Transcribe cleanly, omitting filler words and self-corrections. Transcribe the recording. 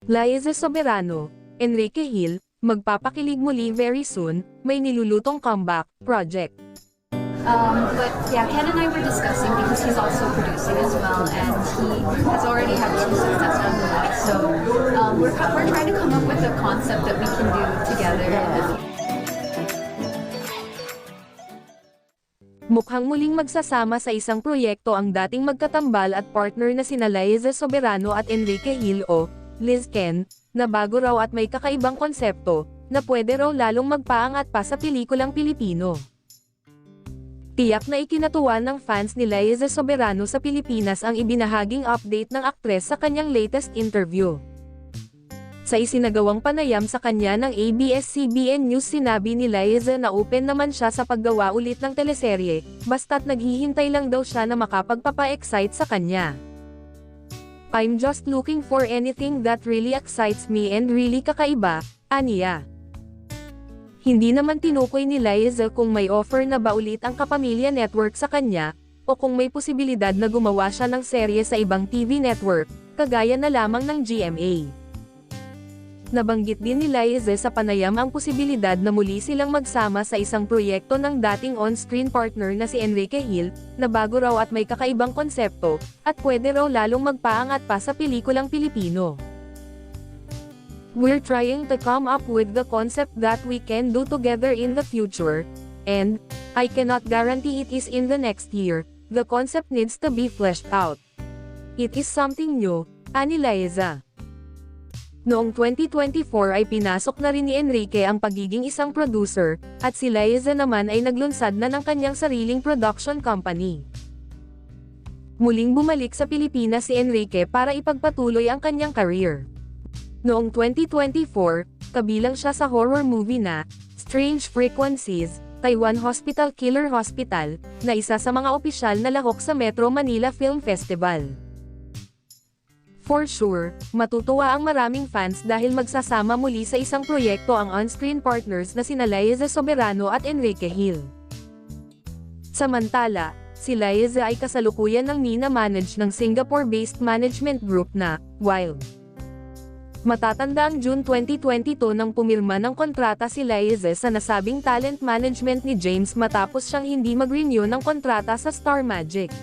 Liza Soberano, Enrique Hill, magpapakilig muli very soon, may nilulutong comeback project. But yeah, Ken and I were discussing because he's also producing as well, and he has already had 2 successful movies. So we're trying to come up with a concept that we can do together in the future. Mukhang muling magsasama sa isang proyekto ang dating magkatambal at partner na sina Liza Soberano at Enrique Hill o Liz Ken, na bago raw at may kakaibang konsepto, na pwede raw lalong magpaangat pa sa pelikulang Pilipino. Tiyak na ikinatuwa ng fans ni Liza Soberano sa Pilipinas ang ibinahaging update ng aktres sa kanyang latest interview. Sa isinagawang panayam sa kanya ng ABS-CBN News, sinabi ni Liza na open naman siya sa paggawa ulit ng teleserye, basta't naghihintay lang daw siya na makapagpapa-excite sa kanya. "I'm just looking for anything that really excites me and really kakaiba," aniya. Hindi naman tinukoy ni Liza kung may offer na ba ulit ang Kapamilya Network sa kanya, o kung may posibilidad na gumawa siya ng serye sa ibang TV network, kagaya na lamang ng GMA. Nabanggit din ni Liza sa panayam ang posibilidad na muli silang magsama sa isang proyekto ng dating on-screen partner na si Enrique Hill, na bago raw at may kakaibang konsepto, at pwede raw lalong magpaangat pa sa pelikulang Pilipino. "We're trying to come up with the concept that we can do together in the future, and I cannot guarantee it is in the next year. The concept needs to be fleshed out. It is something new," ani Liza. Noong 2024 ay pinasok na rin ni Enrique ang pagiging isang producer, at si Liza naman ay naglunsad na ng kanyang sariling production company. Muling bumalik sa Pilipinas si Enrique para ipagpatuloy ang kanyang career. Noong 2024, kabilang siya sa horror movie na Strange Frequencies, Taiwan Hospital Killer Hospital, na isa sa mga opisyal na lahok sa Metro Manila Film Festival. For sure, matutuwa ang maraming fans dahil magsasama muli sa isang proyekto ang on-screen partners na sina Liza Soberano at Enrique Hill. Samantala, si Liza ay kasalukuyan ng mina-manage ng Singapore-based management group na Wild. Matatanda ang June 2022 nang pumirma ng kontrata si Liza sa nasabing talent management ni James matapos siyang hindi mag-renew ng kontrata sa Star Magic.